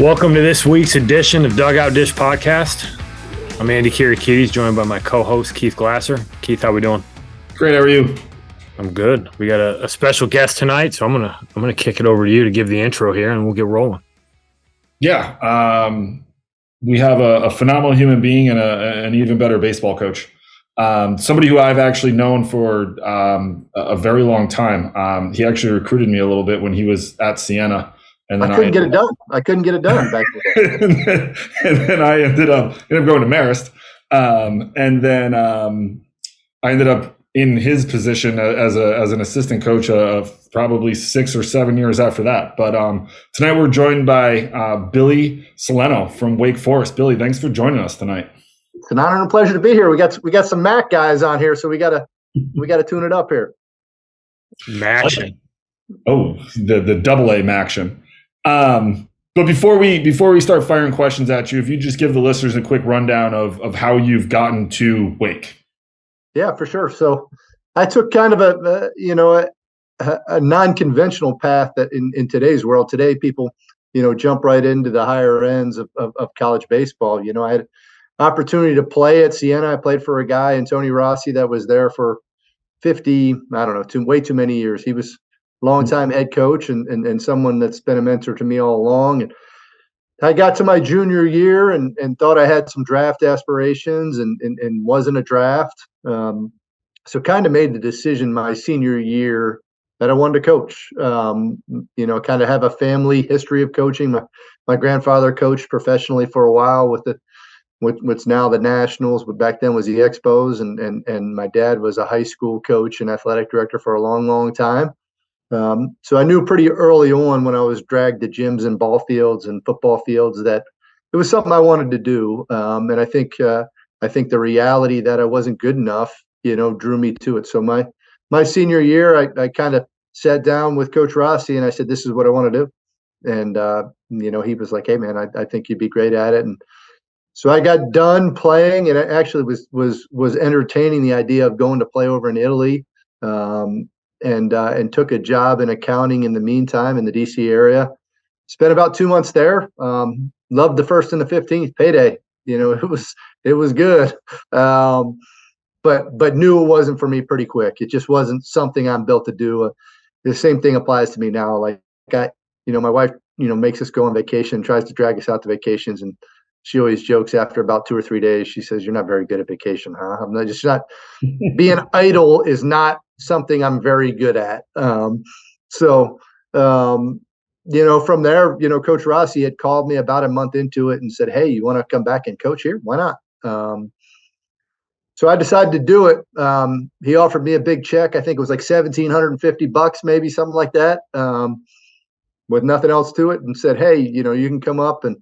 Welcome to this week's edition of Dugout Dish Podcast. I'm Andy Kirikides, joined by my co-host Keith Glasser. Keith, how we doing? Great. How are you? I'm good. We got a special guest tonight, so I'm gonna kick it over to you to give the intro here, and we'll get rolling. Yeah, we have a phenomenal human being and an even better baseball coach. Somebody who I've actually known for a very long time. He actually recruited me a little bit when he was at Siena. And then I couldn't get it done. I couldn't get it done back then. and then I ended up going to Marist. And then I ended up in his position as an assistant coach of probably 6 or 7 years after that. But tonight we're joined by Bill Cilento from Wake Forest. Billy, thanks for joining us tonight. It's an honor and a pleasure to be here. We got some Mac guys on here, so we gotta tune it up here. Maction. Oh, the double A Maction. But before we start firing questions at you, if you just give the listeners a quick rundown of how you've gotten to Wake. Yeah, for sure. So I took kind of a non-conventional path that in today's world. Today, people, jump right into the higher ends of college baseball. I had opportunity to play at Siena. I played for a guy, Tony Rossi, that was there for 50, I don't know, way too many years. He was longtime head coach and someone that's been a mentor to me all along. And I got to my junior year and thought I had some draft aspirations and wasn't a draft. So kind of made the decision my senior year that I wanted to coach. Kind of have a family history of coaching. My grandfather coached professionally for a while with what's now the Nationals, but back then was the Expos. And my dad was a high school coach and athletic director for a long, long time. So I knew pretty early on when I was dragged to gyms and ball fields and football fields that it was something I wanted to do. And I think the reality that I wasn't good enough, drew me to it. So my senior year, I kind of sat down with Coach Rossi and I said, this is what I want to do. And, he was like, hey man, I think you'd be great at it. And so I got done playing and I actually was entertaining the idea of going to play over in Italy. And took a job in accounting in the meantime in the DC area. Spent about 2 months there. Loved the 1st and the 15th payday. It was good. But knew it wasn't for me pretty quick. It just wasn't something I'm built to do. The same thing applies to me now. Like my wife, makes us go on vacation, tries to drag us out to vacations, and she always jokes after about 2 or 3 days. She says, "You're not very good at vacation, huh?" I'm not being idle is not something I'm very good at. From there, Coach Rossi had called me about a month into it and said, "Hey, you want to come back and coach here? Why not?" So I decided to do it. He offered me a big check. I think it was like $1,750, maybe something like that, with nothing else to it, and said, "Hey, you can come up." And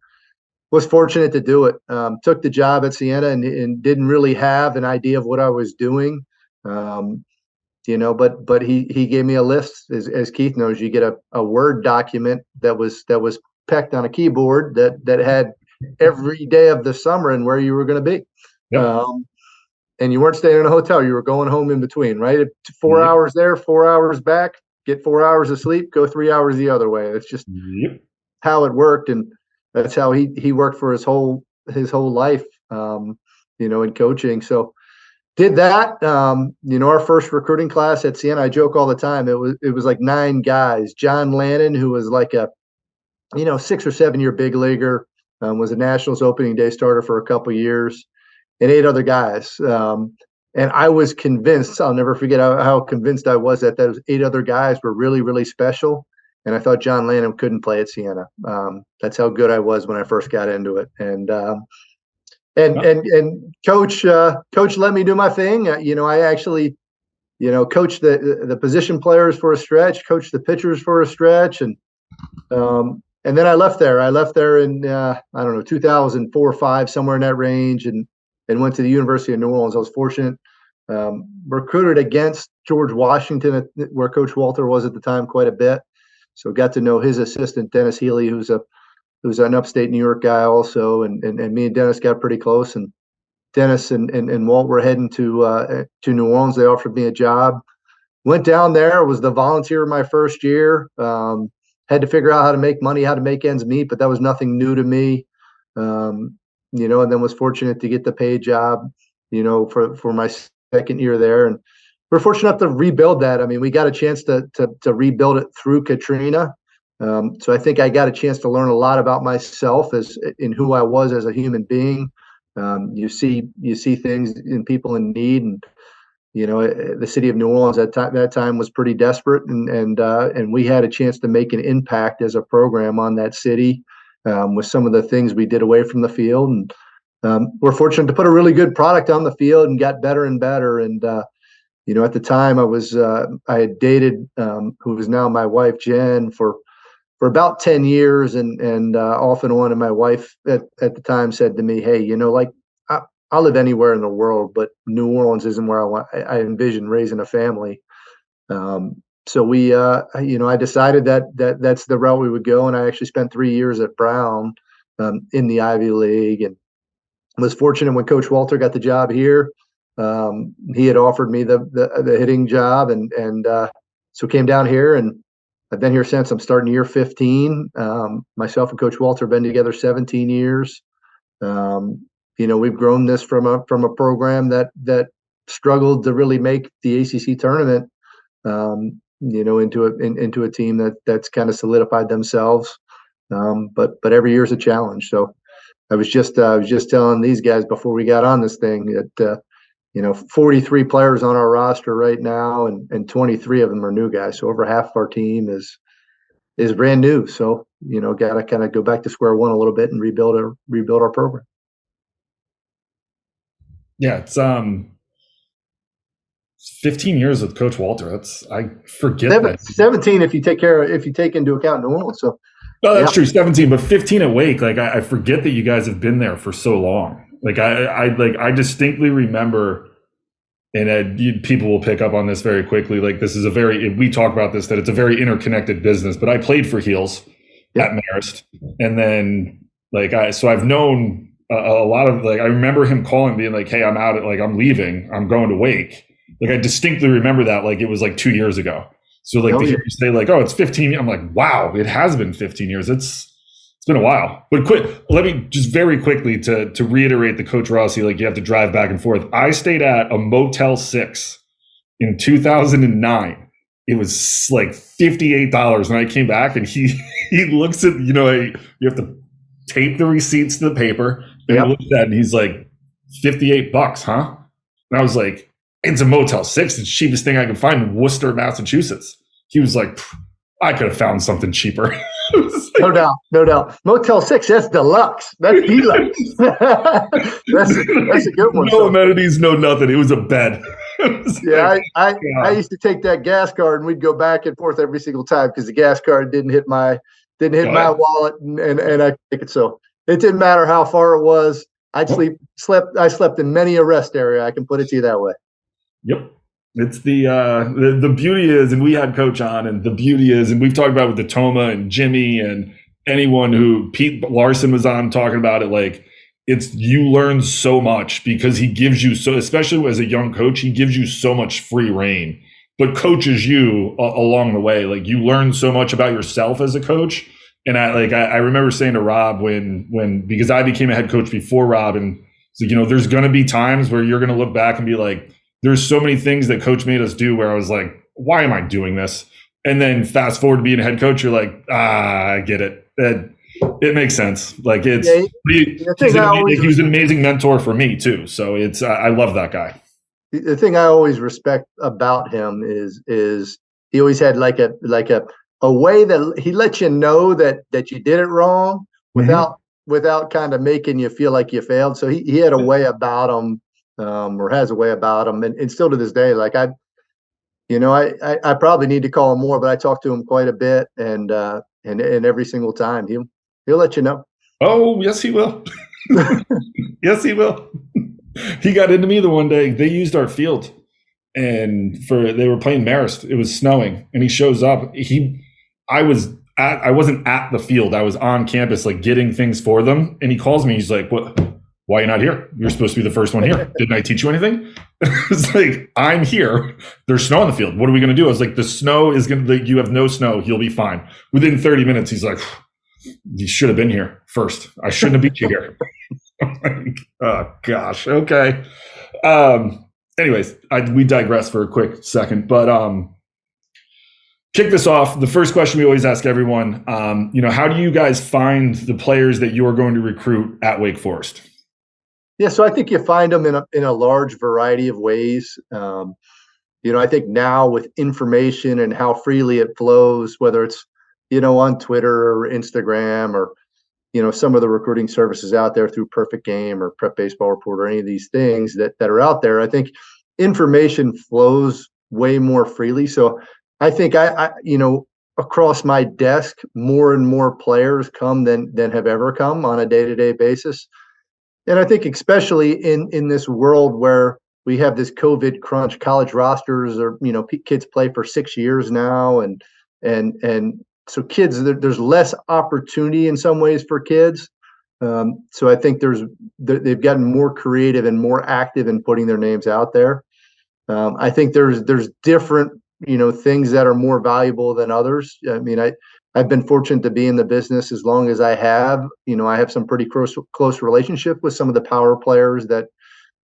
was fortunate to do it. Took the job at Siena and didn't really have an idea of what I was doing. But he gave me a list. As Keith knows, you get a Word document that was pecked on a keyboard that had every day of the summer and where you were going to be. Yep. And you weren't staying in a hotel. You were going home in between, right? 4 hours there, 4 hours back, get 4 hours of sleep, go 3 hours the other way. It's just how it worked. And that's how he worked for his whole life, in coaching. So did that. Our first recruiting class at Siena, I joke all the time. It was like 9 guys. John Lannon, who was like a 6 or 7 year big leaguer, was a Nationals opening day starter for a couple years, and 8 other guys. And I was convinced, I'll never forget how convinced I was that those 8 other guys were really, really special. And I thought John Lannon couldn't play at Siena. That's how good I was when I first got into it. And coach let me do my thing. I actually, coached the position players for a stretch, coached the pitchers for a stretch. And then I left there. I left there in, 2004 or 5, somewhere in that range, and went to the University of New Orleans. I was fortunate. Recruited against George Washington, where Coach Walter was at the time, quite a bit. So got to know his assistant, Dennis Healy, who's an upstate New York guy also, and me and Dennis got pretty close. And Dennis and Walt were heading to New Orleans. They offered me a job. Went down there. Was the volunteer my first year. had to figure out how to make money, how to make ends meet, but that was nothing new to me. You know, and then was fortunate to get the paid job, you know, for my second year there. And we're fortunate enough to rebuild that. I mean, we got a chance to rebuild it through Katrina. So I think I got a chance to learn a lot about myself as in who I was as a human being. You see things in people in need, and you know, the city of New Orleans at that time was pretty desperate, and we had a chance to make an impact as a program on that city with some of the things we did away from the field. And we're fortunate to put a really good product on the field and got better and better. And you know, at the time I had dated who is now my wife, Jen, for about 10 years and off and on. And my wife at the time said to me, "Hey, you know, like I'll live anywhere in the world, but New Orleans isn't where I envision raising a family." So we, you know, I decided that's the route we would go. And I actually spent 3 years at Brown in the Ivy League, and was fortunate when Coach Walter got the job here. He had offered me the hitting job, and so came down here, and I've been here since. I'm starting year 15. Myself and Coach Walter have been together 17 years. You know, we've grown this from a program that struggled to really make the ACC tournament, you know, into a team that's kind of solidified themselves. But every year is a challenge. So I was just telling these guys before we got on this thing that you know, 43 players on our roster right now, and 23 of them are new guys. So over half of our team is brand new. So, you know, got to kind of go back to square one a little bit and rebuild our program. Yeah, it's 15 years with Coach Walter. I forget that. 17 if you take into account New Orleans. So no, that's true. 17, but 15 at Wake. Like I forget that you guys have been there for so long. Like I distinctly remember, and people will pick up on this very quickly. Like this is we talk about this, that it's a very interconnected business. But I played for Heels at Marist, and then so I've known a lot of I remember him calling, being like, "Hey, I'm out. I'm leaving. I'm going to Wake." Like I distinctly remember that. Like it was 2 years ago. So to hear you say "Oh, it's 15," I'm like, wow, it has been 15 years. It's been a while. But let me just very quickly to reiterate the Coach Rossi, you have to drive back and forth. I stayed at a Motel 6 in 2009. It was $58. And I came back and he looks at, you have to tape the receipts to the paper. And he looks at it and he's like, $58, huh? And I was like, it's a Motel 6. It's the cheapest thing I can find in Worcester, Massachusetts. He was like, I could have found something cheaper. No doubt. Motel 6, that's deluxe. That's deluxe. that's a good one. No amenities, no nothing. It was a bed. I used to take that gas card and we'd go back and forth every single time because the gas card didn't hit my wallet and I take it. So it didn't matter how far it was. I slept in many a rest area. I can put it to you that way. Yep. It's the beauty is, and we had Coach on, and the beauty is, and we've talked about it with the Toma and Jimmy and anyone who Pete Larson was on talking about it. You learn so much because he gives you especially as a young coach, he gives you so much free reign, but coaches you along the way. You learn so much about yourself as a coach. And I remember saying to Rob when because I became a head coach before Rob, and so there's going to be times where you're going to look back and be like, there's so many things that coach made us do where I was like, why am I doing this? And then fast forward to being a head coach, you're like, I get it. It makes sense. He was an amazing mentor for me too. So I love that guy. The thing I always respect about him is he always had a way that he let you know that you did it wrong without kind of making you feel like you failed. So he had a way about him. Or has a way about him, and still to this day, I probably need to call him more, but I talk to him quite a bit, and every single time he'll let you know. Oh, yes, he will. Yes, he will. He got into me the one day. They used our field, and they were playing Marist. It was snowing, and he shows up. I wasn't at the field. I was on campus, getting things for them, and he calls me. He's like, "What? why are you not here? You're supposed to be the first one here. Didn't I teach you anything? It's like, I'm here. There's snow on the field. What are we going to do? I was like, the snow is going to, you have no snow. You'll be fine. Within 30 minutes, he's like, you should have been here first. I shouldn't have beat you here. I'm like, oh, gosh. Okay. Anyways, we digress for a quick second, but kick this off. The first question we always ask everyone, how do you guys find the players that you are going to recruit at Wake Forest? Yeah, so I think you find them in a large variety of ways. I think now with information and how freely it flows, whether it's, on Twitter or Instagram or, some of the recruiting services out there through Perfect Game or Prep Baseball Report or any of these things that are out there, I think information flows way more freely. So I think across my desk, more and more players come than have ever come on a day-to-day basis. And I think especially in this world where we have this COVID crunch, college rosters or, kids play for 6 years now. And so kids, there's less opportunity in some ways for kids. So I think they've gotten more creative and more active in putting their names out there. I think there's different, things that are more valuable than others. I mean, I've been fortunate to be in the business as long as I have. I have some pretty close relationship with some of the power players that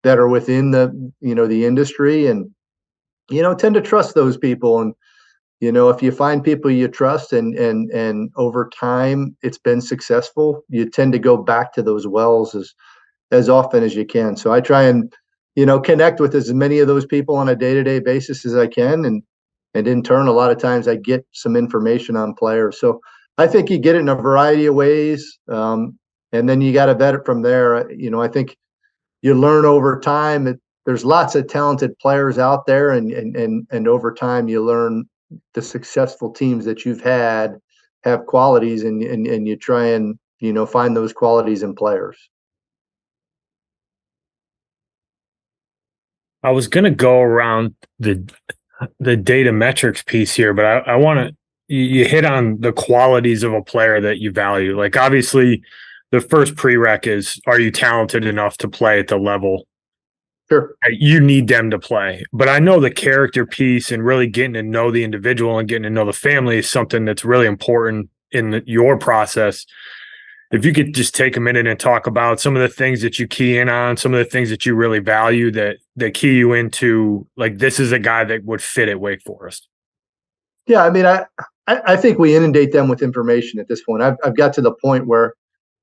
are within the industry, and tend to trust those people. And if you find people you trust and over time it's been successful, you tend to go back to those wells as often as you can. So I try and connect with as many of those people on a day-to-day basis as I can, and in turn, a lot of times I get some information on players. So I think you get it in a variety of ways, and then you got to vet it from there. I think you learn over time that there's lots of talented players out there, and over time you learn the successful teams that you've had have qualities, and you try and find those qualities in players. I was going to go around the data metrics piece here, but I want to, you hit on the qualities of a player that you value. Like obviously the first prereq is, are you talented enough to play at the level? Sure. You need them to play. But I know the character piece and really getting to know the individual and getting to know the family is something that's really important in your process. If you could just take a minute and talk about some of the things that you key in on, some of the things that you really value that key you into, like, this is a guy that would fit at Wake Forest. Yeah, I mean, I think we inundate them with information at this point. I've got to the point where,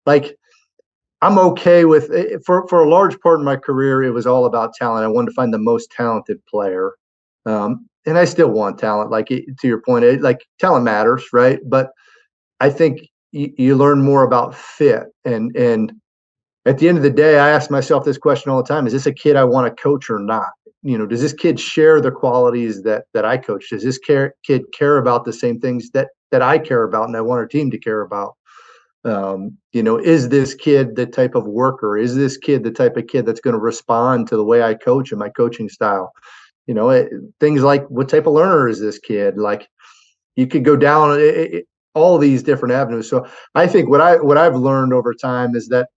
like, I'm okay with, for a large part of my career, it was all about talent. I wanted to find the most talented player. And I still want talent. Like, to your point, like, talent matters, right? But I think you learn more about fit. And at the end of the day, I ask myself this question all the time: is this a kid I want to coach or not? Does this kid share the qualities that I coach? Does this kid care about the same things that I care about and I want our team to care about? Is this kid the type of worker? Is this kid the type of kid that's going to respond to the way I coach and my coaching style? Things like, what type of learner is this kid? Like, you could go down all these different avenues. So I think what I've learned over time is that,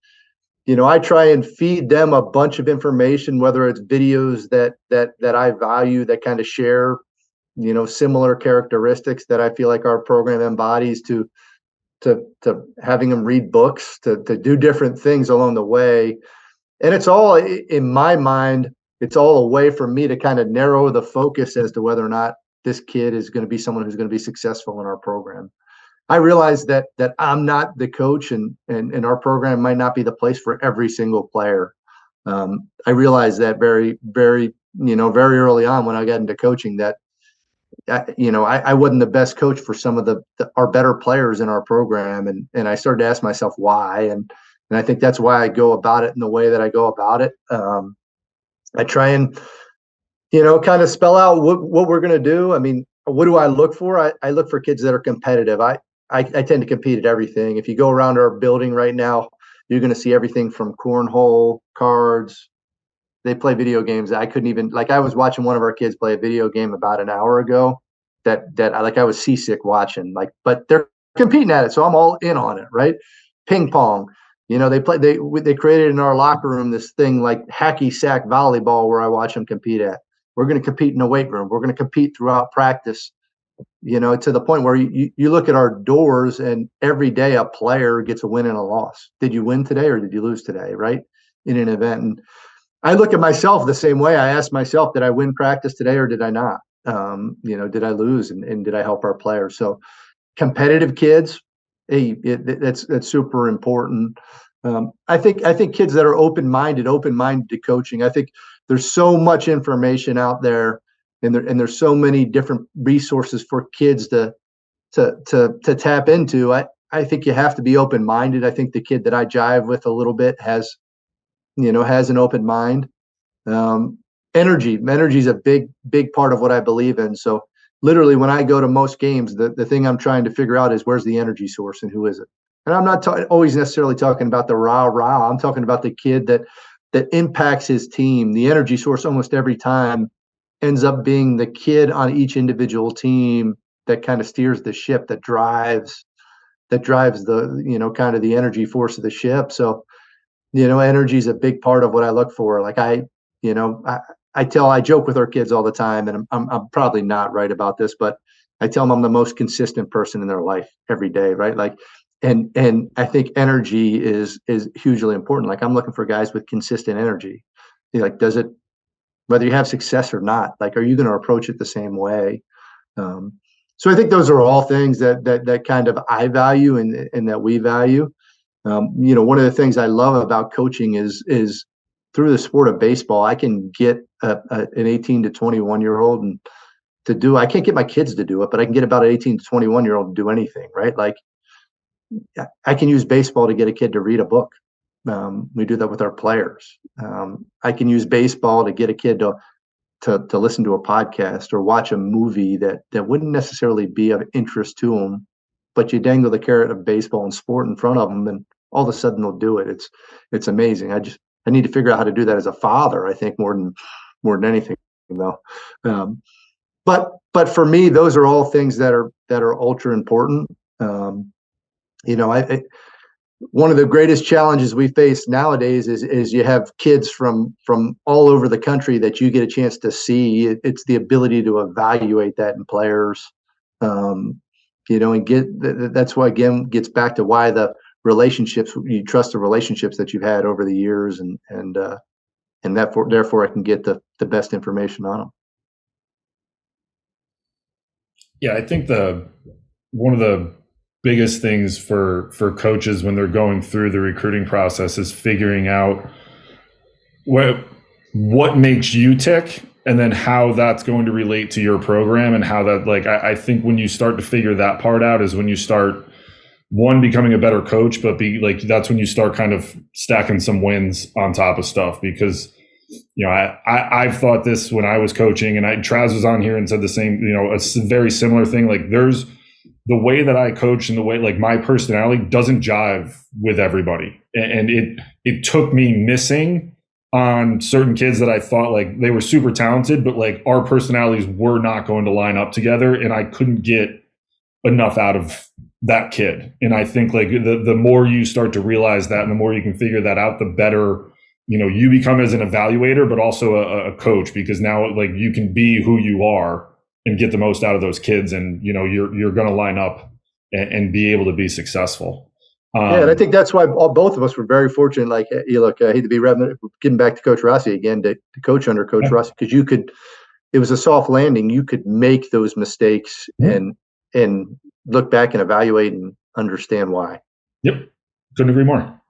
I try and feed them a bunch of information, whether it's videos that I value that kind of share, similar characteristics that I feel like our program embodies, to having them read books, to do different things along the way. And it's all, in my mind, it's all a way for me to kind of narrow the focus as to whether or not this kid is going to be someone who's going to be successful in our program. I realize that I'm not the coach, and our program might not be the place for every single player. I realized that very, very, very early on when I got into coaching, that I wasn't the best coach for some of our better players in our program, and I started to ask myself why, and I think that's why I go about it in the way that I go about it. I try and kind of spell out what we're going to do. I mean, what do I look for? I look for kids that are competitive. I tend to compete at everything. If you go around our building right now, you're going to see everything from cornhole, cards. They play video games. I couldn't even, like, I was watching one of our kids play a video game about an hour ago that I was seasick watching, like, but they're competing at it. So I'm all in on it, right? Ping pong. They created in our locker room this thing like hacky sack volleyball where I watch them compete at. We're going to compete in the weight room. We're going to compete throughout practice, to the point where you look at our doors and every day a player gets a win and a loss. Did you win today or did you lose today? Right. In an event. And I look at myself the same way. I ask myself, did I win practice today or did I not? Did I lose and did I help our players? So competitive kids, that's super important. I think kids that are open-minded to coaching. I think there's so much information out there, and there's so many different resources for kids to tap into. I think you have to be open-minded. I think the kid that I jive with a little bit has an open mind. Energy is a big part of what I believe in. So literally when I go to most games, the thing I'm trying to figure out is where's the energy source and who is it? And I'm not always necessarily talking about the rah. I'm talking about the kid that impacts his team. The energy source almost every time ends up being the kid on each individual team that kind of steers the ship, that drives the, kind of the energy force of the ship. So, energy is a big part of what I look for. Like I joke with our kids all the time, and I'm probably not right about this, but I tell them I'm the most consistent person in their life every day. Right. Like, and I think energy is hugely important. Like I'm looking for guys with consistent energy. Like, whether you have success or not, like, are you going to approach it the same way? So I think those are all things that kind of I value and that we value. One of the things I love about coaching is through the sport of baseball, I can get an 18 to 21-year-old and I can't get my kids to do it, but I can get about an 18 to 21-year-old to do anything, right? Like I can use baseball to get a kid to read a book. We do that with our players. I can use baseball to get a kid to listen to a podcast or watch a movie that wouldn't necessarily be of interest to them, but you dangle the carrot of baseball and sport in front of them, and all of a sudden they'll do it. It's amazing. I need to figure out how to do that as a father, I think, more than anything, though. But for me, those are all things that are ultra important. One of the greatest challenges we face nowadays is you have kids from all over the country that you get a chance to see. It's the ability to evaluate that in players, and that's why, again, gets back to why the relationships, you trust the relationships that you've had over the years, and therefore I can get the best information on them. Yeah, I think one of the biggest things for coaches when they're going through the recruiting process is figuring out what makes you tick, and then how that's going to relate to your program, and how that, like, I think when you start to figure that part out is when you start, one, becoming a better coach, but that's when you start kind of stacking some wins on top of stuff. Because I've thought this when I was coaching, and Traz was on here and said the same, a very similar thing. Like, there's the way that I coach and the way, like, my personality doesn't jive with everybody. And it took me missing on certain kids that I thought, like, they were super talented, but like our personalities were not going to line up together, and I couldn't get enough out of that kid. And I think, like, the more you start to realize that, and the more you can figure that out, the better you become as an evaluator, but also a coach, because now, like, you can be who you are and get the most out of those kids, and you're going to line up and be able to be successful. And I think that's why both of us were very fortunate. Like, look, I hate to be getting back to Coach Rossi again, to coach under Coach Rossi, because it was a soft landing. You could make those mistakes and look back and evaluate and understand why. Yep, couldn't agree more.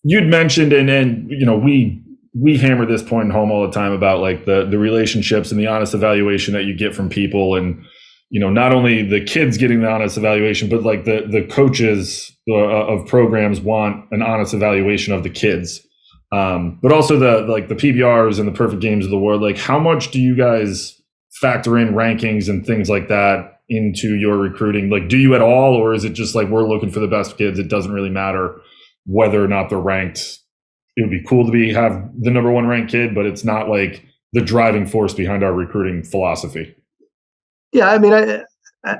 You'd mentioned, and we hammer this point home all the time about, like, the relationships and the honest evaluation that you get from people, and not only the kids getting the honest evaluation, but like the coaches of programs want an honest evaluation of the kids, but also the PBRs and the perfect games of the world. Like, how much do you guys factor in rankings and things like that into your recruiting? Like, do you at all, or is it just like, we're looking for the best kids, it doesn't really matter whether or not they're ranked? It would be cool to have the number one ranked kid, but it's not like the driving force behind our recruiting philosophy. Yeah, I mean,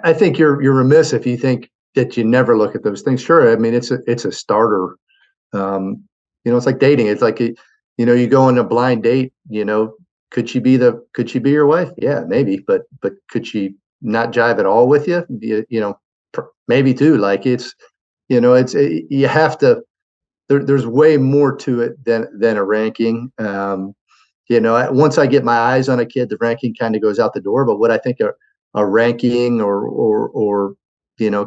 I think you're remiss if you think that you never look at those things. Sure, I mean it's a starter. It's like dating. It's like you go on a blind date. Could she be your wife? Yeah, maybe. But could she not jive at all with you? Maybe too. Like you have to. There's way more to it than a ranking. Once I get my eyes on a kid, the ranking kind of goes out the door. But what I think a ranking or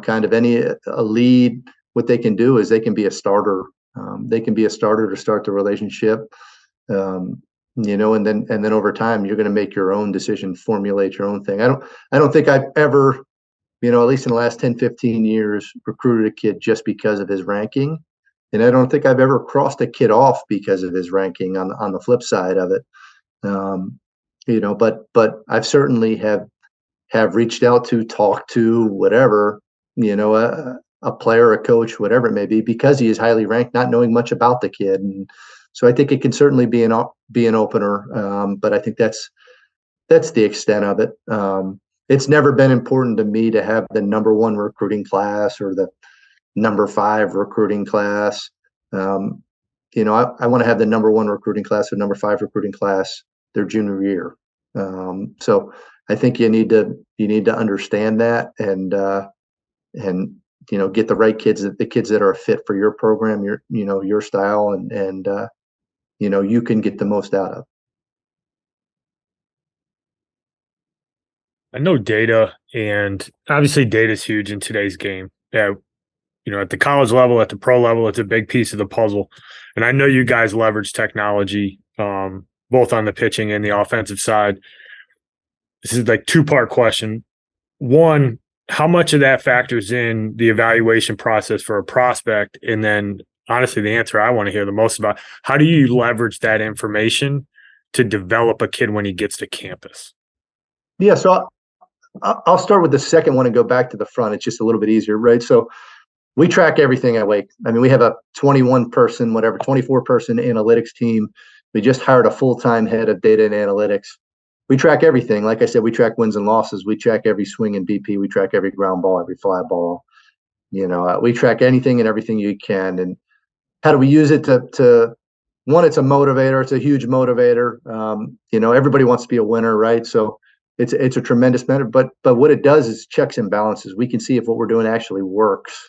kind of a lead, what they can do is they can be a starter. They can be a starter to start the relationship. And then over time, you're going to make your own decision, formulate your own thing. I don't think I've ever, at least in the last 10, 15 years, recruited a kid just because of his ranking. And I don't think I've ever crossed a kid off because of his ranking on the flip side of it. But I've certainly have reached out to, talked to, whatever, a player, a coach, whatever it may be, because he is highly ranked, not knowing much about the kid. And so I think it can certainly be an opener. But I think that's the extent of it. It's never been important to me to have the number 1 recruiting class or the number 5 recruiting class. I want to have the number 1 recruiting class or number 5 recruiting class their junior year. So I think you need to understand that and get the right kids, the kids that are a fit for your program, your style, and you can get the most out of. I know data, and obviously data is huge in today's game. Yeah, at the college level, at the pro level, it's a big piece of the puzzle. And I know you guys leverage technology, both on the pitching and the offensive side. This is like 2-part question. One, how much of that factors in the evaluation process for a prospect? And then honestly, the answer I want to hear the most about, how do you leverage that information to develop a kid when he gets to campus? Yeah. So I'll start with the second one and go back to the front. It's just a little bit easier, right? So we track everything at Wake. I mean, we have a 24-person analytics team. We just hired a full-time head of data and analytics. We track everything. Like I said, we track wins and losses. We track every swing in BP. We track every ground ball, every fly ball. We track anything and everything you can. And how do we use it to one, it's a motivator. It's a huge motivator. Everybody wants to be a winner, right? So it's a tremendous matter. But what it does is checks and balances. We can see if what we're doing actually works.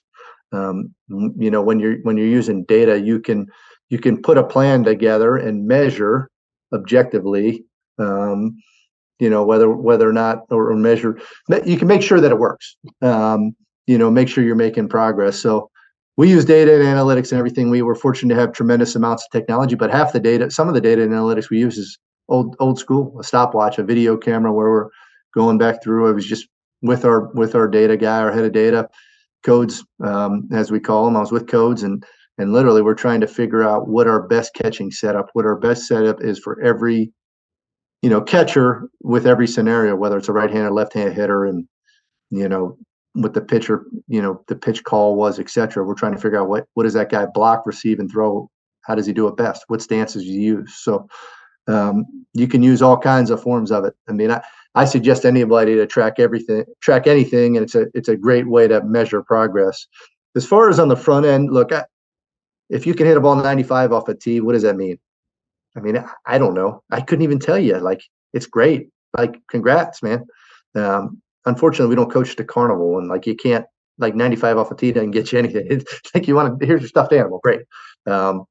When you're using data, you can put a plan together and measure objectively, whether or not, or measure, you can make sure that it works. Make sure you're making progress. So we use data and analytics and everything. We were fortunate to have tremendous amounts of technology, but some of the data and analytics we use is old school, a stopwatch, a video camera where we're going back through. I was just with our data guy, our head of data, Codes, as we call them. I was with Codes, and literally we're trying to figure out what our best catching setup, what our best setup is for every, catcher with every scenario, whether it's a right-handed, left-handed hitter, and what the pitcher, the pitch call was, etc. We're trying to figure out what does that guy block, receive, and throw. How does he do it best? What stances you use? So you can use all kinds of forms of it. I mean, I suggest anybody to track anything, and it's a great way to measure progress. As far as on the front end, look, if you can hit a ball 95 off a tee, what does that mean? I mean, I don't know. I couldn't even tell you. Like, it's great. Like, congrats, man. Unfortunately, we don't coach the carnival, and like you can't, like 95 off a tee doesn't get you anything. It's like here's your stuffed animal. Great. We're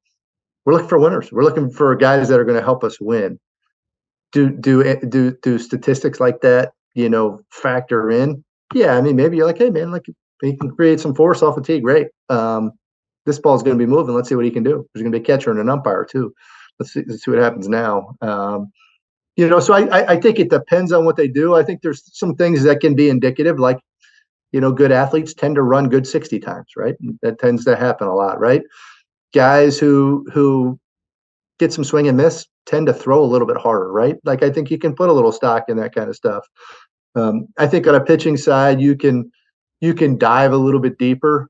looking for winners. We're looking for guys that are going to help us win. Do statistics like that, factor in? Yeah, I mean, maybe you're like, hey man, like he can create some force off a tee. Great. This ball's going to be moving. Let's see what he can do. There's going to be a catcher and an umpire too. Let's see what happens now. So I think it depends on what they do. I think there's some things that can be indicative, like, good athletes tend to run good 60 times, right? That tends to happen a lot, right? Guys who get some swing and miss tend to throw a little bit harder, right? Like, I think you can put a little stock in that kind of stuff. I think on a pitching side, you can dive a little bit deeper,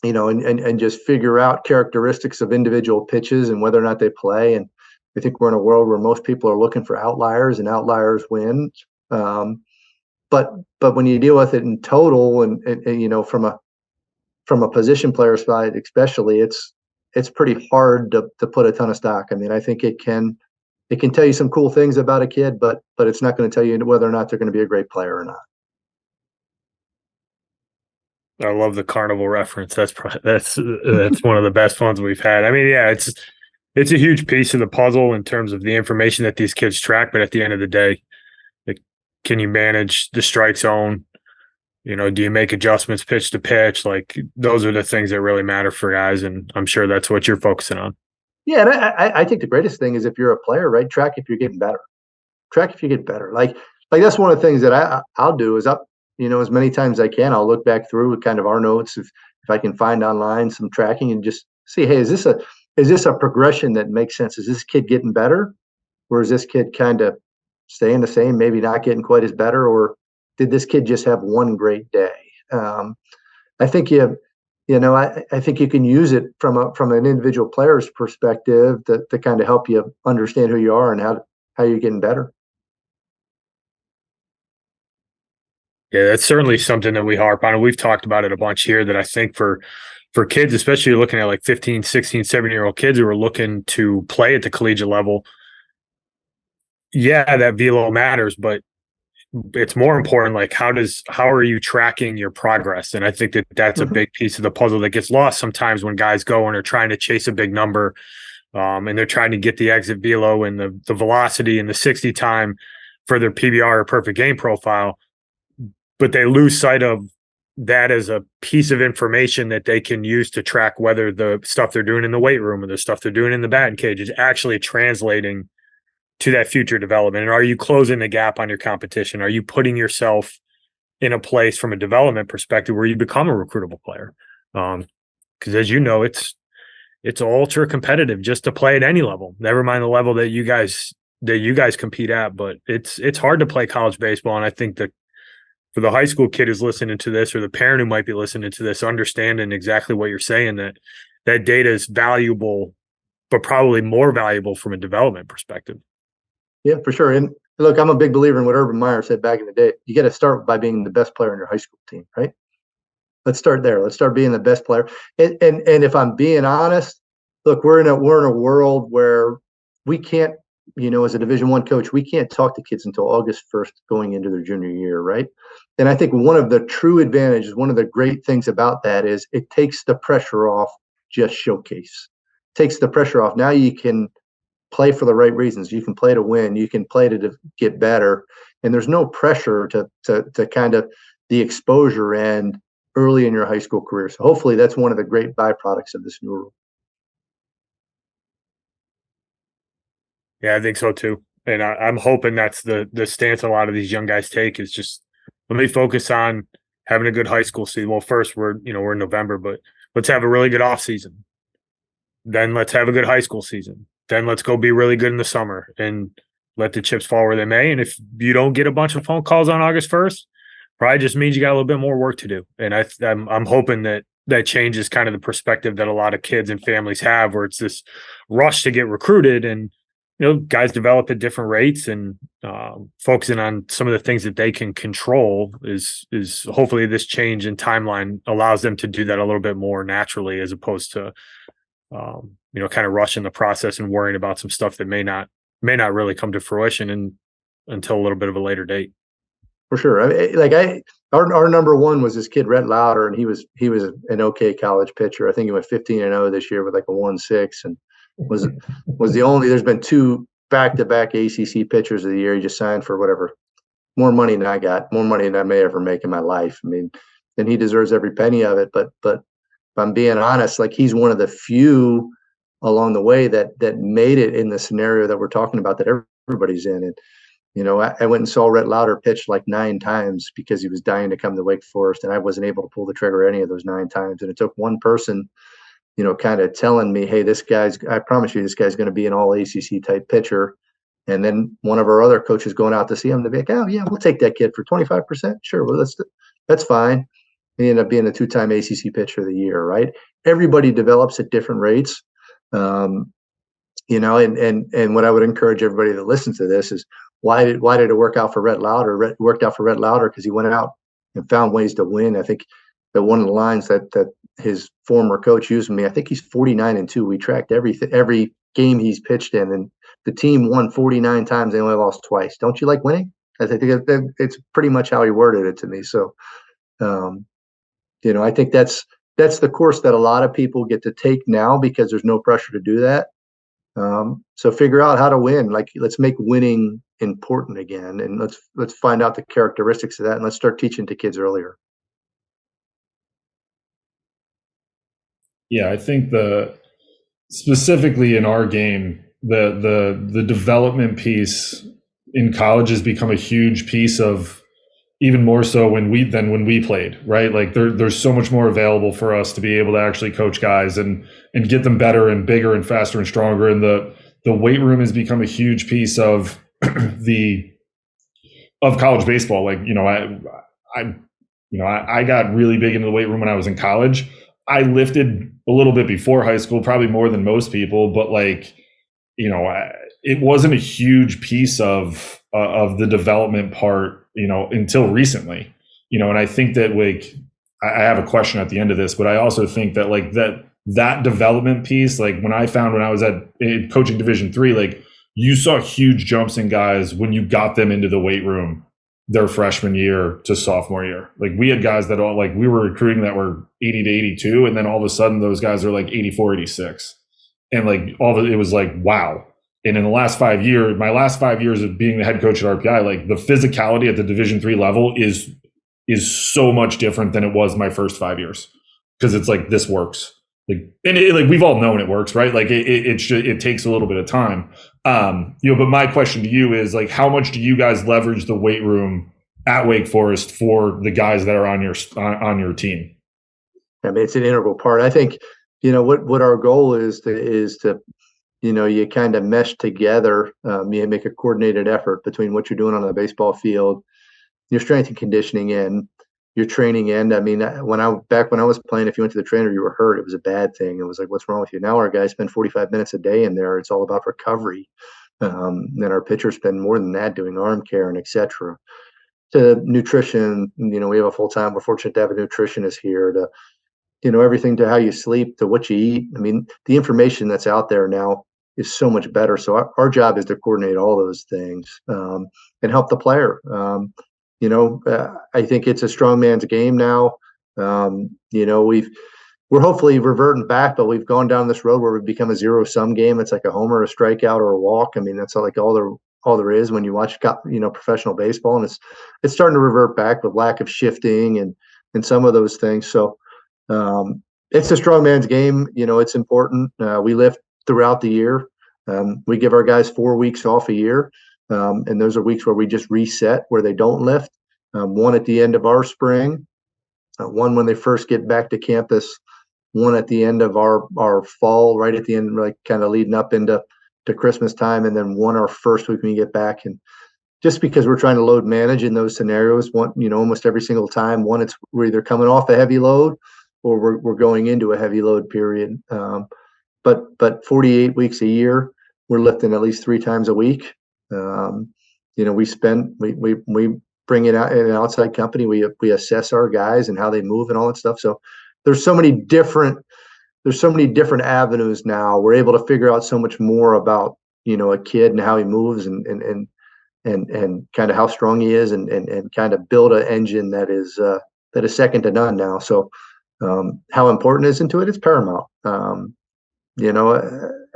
and just figure out characteristics of individual pitches and whether or not they play. And I think we're in a world where most people are looking for outliers, and outliers win. but when you deal with it in total, and you know, from a position player side, especially, it's pretty hard to put a ton of stock. I mean, I think it can tell you some cool things about a kid, but it's not going to tell you whether or not they're going to be a great player or not. I love the carnival reference. That's one of the best ones we've had. I mean, yeah, it's a huge piece of the puzzle in terms of the information that these kids track. But at the end of the day, like, can you manage the strike zone? You know, do you make adjustments pitch to pitch? Like, those are the things that really matter for guys, and I'm sure that's what you're focusing on. Yeah, and I think the greatest thing is if you're a player, right? Track if you're getting better. Track if you get better. Like that's one of the things that I'll do is you know, as many times as I can, I'll look back through kind of our notes if I can find online some tracking and just see, hey, is this a progression that makes sense? Is this kid getting better, or is this kid kind of staying the same, maybe not getting quite as better, or did this kid just have one great day? I think I think you can use it from an individual player's perspective to kind of help you understand who you are and how you're getting better. Yeah, that's certainly something that we harp on. And we've talked about it a bunch here that I think for kids, especially looking at like 15, 16, 17-year-old kids who are looking to play at the collegiate level, yeah, that velo matters, but it's more important, like how are you tracking your progress? And I think that that's a Mhm. big piece of the puzzle that gets lost sometimes when guys go and are trying to chase a big number, and they're trying to get the exit velo and the velocity and the 60 time for their PBR or perfect game profile, but they lose sight of that as a piece of information that they can use to track whether the stuff they're doing in the weight room or the stuff they're doing in the batting cage is actually translating to that future development. And are you closing the gap on your competition? Are you putting yourself in a place from a development perspective where you become a recruitable player? Because as you know, it's ultra competitive just to play at any level. Never mind the level that you guys compete at, but it's hard to play college baseball. And I think that for the high school kid who's listening to this, or the parent who might be listening to this, understanding exactly what you're saying, that data is valuable, but probably more valuable from a development perspective. Yeah, for sure. And look, I'm a big believer in what Urban Meyer said back in the day. You got to start by being the best player in your high school team, right? Let's start there. Let's start being the best player. And if I'm being honest, look, we're in a world where we can't, you know, as a Division I coach, we can't talk to kids until August 1st going into their junior year, right? And I think one of the true advantages, one of the great things about that is it takes the pressure off just showcase. Takes the pressure off. Now you can play for the right reasons. You can play to win. You can play to get better. And there's no pressure to kind of the exposure end early in your high school career. So hopefully that's one of the great byproducts of this new rule. Yeah, I think so too. And I'm hoping that's the stance a lot of these young guys take, is just let me focus on having a good high school season. Well, first we're in November, but let's have a really good off season. Then let's have a good high school season. Then let's go be really good in the summer and let the chips fall where they may. And if you don't get a bunch of phone calls on August 1st, probably just means you got a little bit more work to do. And I'm hoping that changes kind of the perspective that a lot of kids and families have, where it's this rush to get recruited, and guys develop at different rates, and focusing on some of the things that they can control is hopefully this change in timeline allows them to do that a little bit more naturally, as opposed to kind of rushing the process and worrying about some stuff that may not really come to fruition until a little bit of a later date. For sure. Our number one was this kid Rhett Lauder, and he was an okay college pitcher. I think he went 15-0 this year with like a 1.6, and was the only. There's been 2 back-to-back ACC pitchers of the year. He just signed for whatever, more money than I got, more money than I may ever make in my life. I mean, and he deserves every penny of it. But if I'm being honest, like, he's one of the few along the way that made it in the scenario that we're talking about that everybody's in. And I went and saw Rhett Lauder pitch like 9 times because he was dying to come to Wake Forest, and I wasn't able to pull the trigger any of those 9 times. And it took one person, kind of telling me, hey, I promise you, this guy's going to be an all ACC type pitcher. And then one of our other coaches going out to see him to be like, oh yeah, we'll take that kid for 25%. Sure. Well, that's fine. He ended up being a 2-time ACC pitcher of the year, right? Everybody develops at different rates. And what I would encourage everybody that listens to this is, why did it work out for Rhett Lauder? It worked out for Rhett Lauder because he went out and found ways to win. I think that one of the lines that his former coach used with me, I think he's 49-2. We tracked every game he's pitched in, and the team won 49 times. They only lost twice. Don't you like winning? I think it's pretty much how he worded it to me. So, I think that's the course that a lot of people get to take now because there's no pressure to do that. So figure out how to win. Like, let's make winning important again, and let's find out the characteristics of that, and let's start teaching to kids earlier. Yeah, I think specifically in our game, the development piece in college has become a huge piece of, even more so when we played, right? Like there's so much more available for us to be able to actually coach guys and get them better and bigger and faster and stronger. And the weight room has become a huge piece of of college baseball. Like, I got really big into the weight room when I was in college. I lifted a little bit before high school, probably more than most people, but it wasn't a huge piece of the development part, until recently, and I think that I have a question at the end of this, but I also think that that development piece, when I was coaching Division III, you saw huge jumps in guys when you got them into the weight room their freshman year to sophomore year. We had guys that we were recruiting that were 80 to 82. And then all of a sudden those guys are 84, 86. And it was wow. And in the last 5 years, my last 5 years of being the head coach at RPI, the physicality at the Division III level is so much different than it was my first 5 years. Cause it's this works. We've all known it works, right? It takes a little bit of time. But my question to you is how much do you guys leverage the weight room at Wake Forest for the guys that are on your team? I mean, it's an integral part. I think, what our goal is to you kind of mesh together, you make a coordinated effort between what you're doing on the baseball field, your strength and conditioning end, your training end. I mean, when I was playing, if you went to the trainer, you were hurt, it was a bad thing. It was what's wrong with you? Now our guys spend 45 minutes a day in there. It's all about recovery. Then our pitchers spend more than that doing arm care and etc. To nutrition, we have a full-time, we're fortunate to have a nutritionist here to, everything to how you sleep, to what you eat. I mean, the information that's out there now is so much better. So our job is to coordinate all those things and help the player. I think it's a strong man's game now. We're hopefully reverting back, but we've gone down this road where we've become a zero-sum game. It's like a homer, a strikeout, or a walk. I mean, that's all there is when you watch professional baseball, and it's starting to revert back with lack of shifting and some of those things. So it's a strong man's game. It's important. We lift throughout the year. We give our guys 4 weeks off a year. And those are weeks where we just reset, where they don't lift. One at the end of our spring, one when they first get back to campus, one at the end of our fall, right at the end, kind of leading up into Christmas time, and then one our first week when we get back. And just because we're trying to load manage in those scenarios, almost every single time, we're either coming off a heavy load or we're going into a heavy load period. But 48 weeks a year, we're lifting at least 3 times a week. We bring in an outside company. We assess our guys and how they move and all that stuff. So there's so many different avenues now. We're able to figure out so much more about, a kid and how he moves and kind of how strong he is and kind of build an engine that is second to none now. So how important is into it? It's paramount.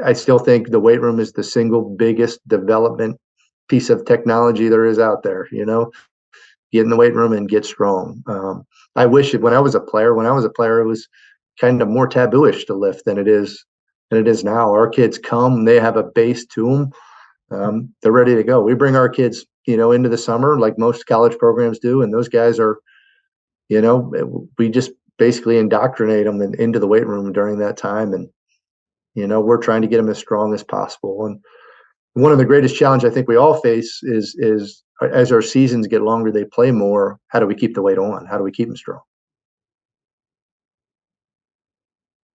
I still think the weight room is the single biggest development piece of technology there is out there. Get in the weight room and get strong. I wish when I was a player, it was kind of more tabooish to lift than it is now. Our kids come, they have a base to them. They're ready to go. We bring our kids, into the summer like most college programs do, and those guys are, we just basically indoctrinate them into the weight room during that time, and we're trying to get them as strong as possible. And one of the greatest challenges I think we all face is as our seasons get longer, they play more. How do we keep the weight on? How do we keep them strong?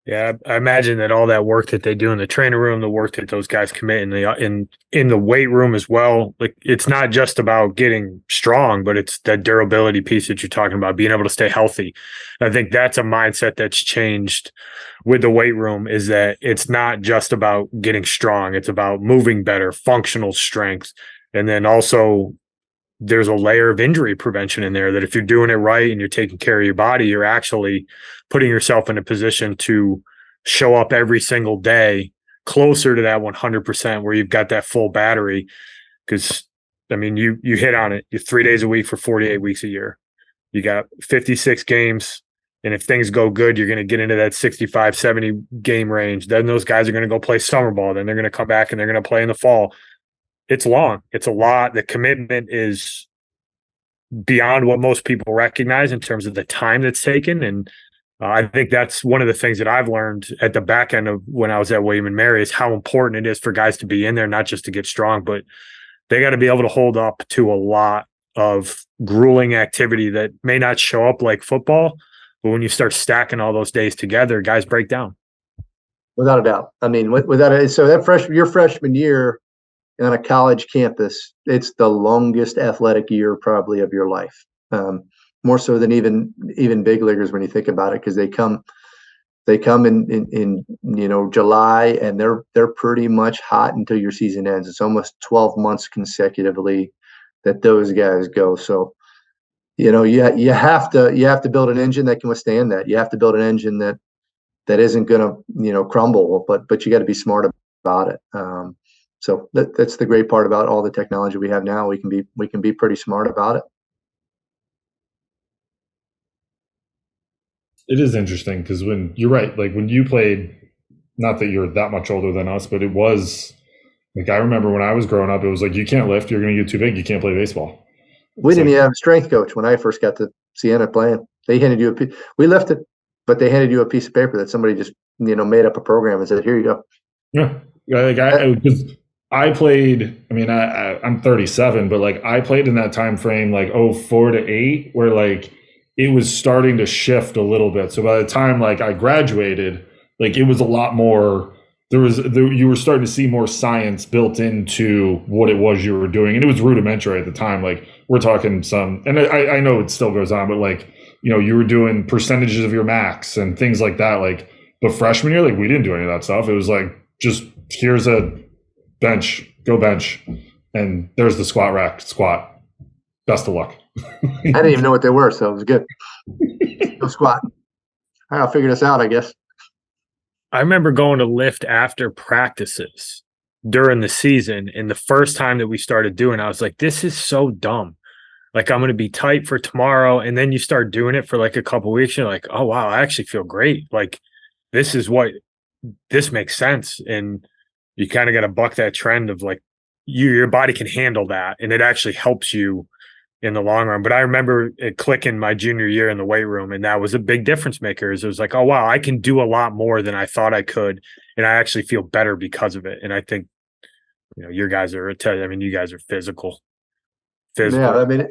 Yeah, I imagine that all that work that they do in the training room, the work that those guys commit in the weight room as well. Like it's not just about getting strong, but it's that durability piece that you're talking about, being able to stay healthy. And I think that's a mindset that's changed with the weight room is that it's not just about getting strong, it's about moving better, functional strength. And then also there's a layer of injury prevention in there that if you're doing it right and you're taking care of your body, you're actually putting yourself in a position to show up every single day closer to that 100% where you've got that full battery. Because I mean, you hit on it. You're 3 days a week for 48 weeks a year. You got 56 games. And if things go good, you're going to get into that 65, 70 game range. Then those guys are going to go play summer ball. Then they're going to come back and they're going to play in the fall. It's long. It's a lot. The commitment is beyond what most people recognize in terms of the time that's taken. And I think that's one of the things that I've learned at the back end of when I was at William and Mary is how important it is for guys to be in there, not just to get strong, but they got to be able to hold up to a lot of grueling activity that may not show up like football. But when you start stacking all those days together, guys break down. Without a doubt. I mean, without a, so that your freshman year on a college campus, it's the longest athletic year probably of your life. More so than even big leaguers when you think about it, because they come in July and they're pretty much hot until your season ends. It's almost 12 months consecutively that those guys go. So you have to build an engine that can withstand that. You have to build an engine that isn't going to crumble, but you got to be smart about it. So that's the great part about all the technology we have now. We can be pretty smart about it. It is interesting because when you're right, like when you played, not that you're that much older than us, but it was like I remember when I was growing up, it was like you can't lift, you're going to get too big, you can't play baseball. We didn't even have a strength coach when I first got to Siena playing. They handed you we lifted, but they handed you a piece of paper that somebody just made up a program and said, "Here you go." Yeah, like I played. I mean, I'm 37, but like I played in that time frame, like 04 to 8, where like it was starting to shift a little bit. So by the time like I graduated, like it was a lot more. You were starting to see more science built into what it was you were doing, and it was rudimentary at the time. Like we're talking some, and I know it still goes on, but like you were doing percentages of your max and things like that. Like the freshman year, like we didn't do any of that stuff. It was like just here's a bench, go bench, and there's the squat rack, squat. Best of luck. I didn't even know what they were, so it was good. Go squat. All right, I'll figure this out, I guess. I remember going to lift after practices during the season. And the first time that we started doing, I was like, this is so dumb. Like, I'm going to be tight for tomorrow. And then you start doing it for like a couple of weeks. You're like, oh, wow, I actually feel great. Like, this makes sense. And you kind of got to buck that trend of like, your body can handle that. And it actually helps you in the long run. But I remember it clicking my junior year in the weight room, and that was a big difference maker. It was like, oh, wow, I can do a lot more than I thought I could. And I actually feel better because of it. And I think, your guys are, you guys are physical. Yeah, I mean,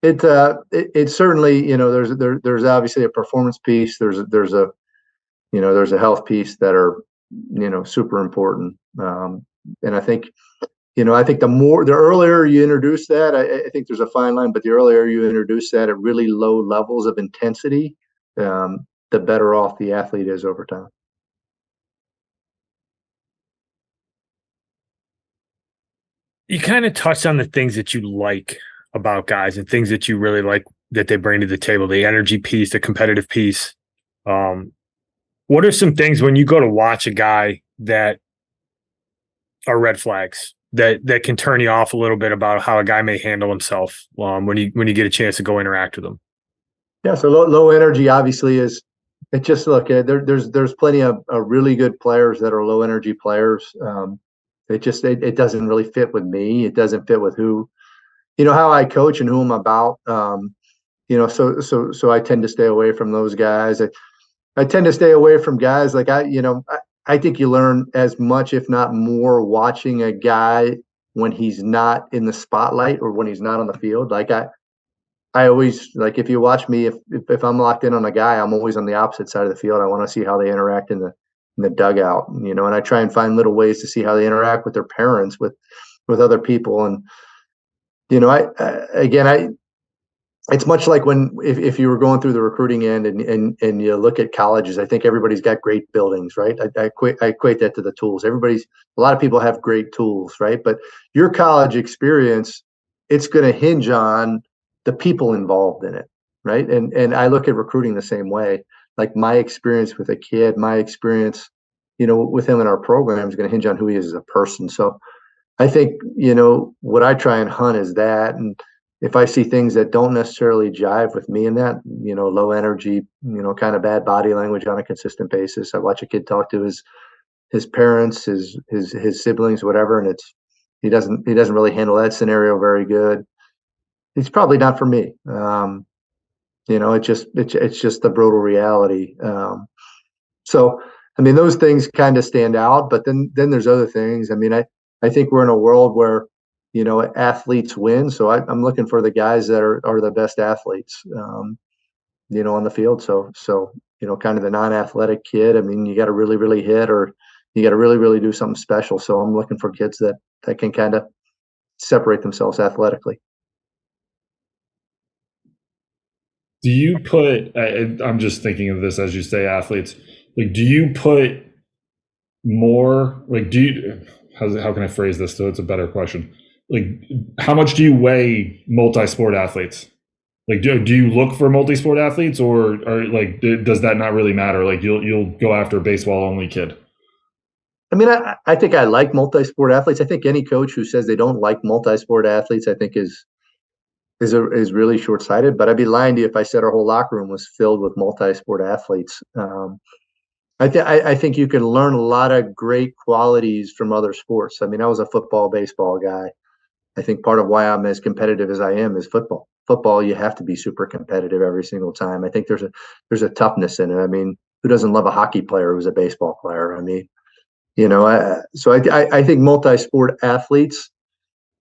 it certainly, there's obviously a performance piece. There's a health piece that are, super important. And I think the earlier you introduce that, I think there's a fine line, but the earlier you introduce that at really low levels of intensity, the better off the athlete is over time. You kind of touched on the things that you like about guys and things that you really like that they bring to the table, the energy piece, the competitive piece. What are some things when you go to watch a guy that are red flags that can turn you off a little bit about how a guy may handle himself when you get a chance to go interact with him? Yeah, so low energy obviously is. It just there's plenty of really good players that are low energy players. It doesn't really fit with me. It doesn't fit with how I coach and who I'm about. So I tend to stay away from those guys. I tend to stay away from guys like I think you learn as much, if not more, watching a guy when he's not in the spotlight or when he's not on the field. Like I always like, if you watch me, if I'm locked in on a guy, I'm always on the opposite side of the field. I want to see how they interact in the dugout, and I try and find little ways to see how they interact with their parents, with other people. And it's much like when if you were going through the recruiting end and you look at colleges. I think everybody's got great buildings, right? I equate that to the tools. A lot of people have great tools, right? But your college experience, it's going to hinge on the people involved in it, right? And I look at recruiting the same way. Like my experience with a kid, my experience, with him in our program is going to hinge on who he is as a person. So I think, what I try and hunt is that. And if I see things that don't necessarily jive with me in that, low energy, kind of bad body language on a consistent basis. I watch a kid talk to his parents, his siblings, whatever, and he doesn't really handle that scenario very good. It's probably not for me. It's just the brutal reality. So I mean, those things kind of stand out, but then there's other things. I mean, I think we're in a world where athletes win. So I'm looking for the guys that are the best athletes, on the field. So kind of the non-athletic kid. I mean, you got to really, really hit, or you got to really, really do something special. So I'm looking for kids that can kind of separate themselves athletically. Do you put? I'm just thinking of this as you say, athletes. Like, do you put more? Like, how can I phrase this so it's a better question? Like, how much do you weigh multi-sport athletes? Like, do you look for multi-sport athletes, or like does that not really matter? Like, you'll go after a baseball only kid. I mean, I think I like multi-sport athletes. I think any coach who says they don't like multi-sport athletes, I think is really short-sighted. But I'd be lying to you if I said our whole locker room was filled with multi-sport athletes. I think you can learn a lot of great qualities from other sports. I mean, I was a football, baseball guy. I think part of why I'm as competitive as I am is football. Football, you have to be super competitive every single time. I think there's a toughness in it. I mean, who doesn't love a hockey player who's a baseball player? I mean, I think multi-sport athletes,